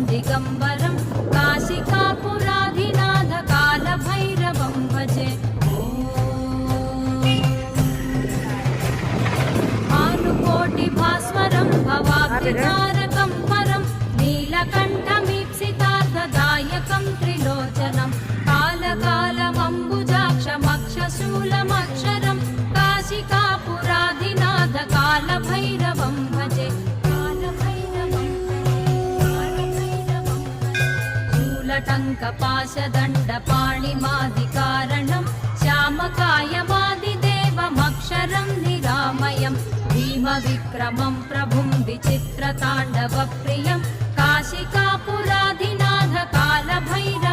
दिगम्बरं काशिकापुराधिनाथ कालभैरवं भजे। भानुकोटिभास्वरं भवाब्धितारकं परं नीलकण्ठमीप्सितार्थदायकं त्रिलोचनं कालकालमम्बुजाक्षमक्षशूलमक्षरं काशिकापुराधिनाथ कालभैरवं भजे। शूलटङ्कपाशदण्डपाणिमादिकारणं श्यामकायमादिदेवमक्षरं निरामयं भीमविक्रमं प्रभुं विचित्रताण्डवप्रियं काशिकापुराधिनाथ कालभैरवं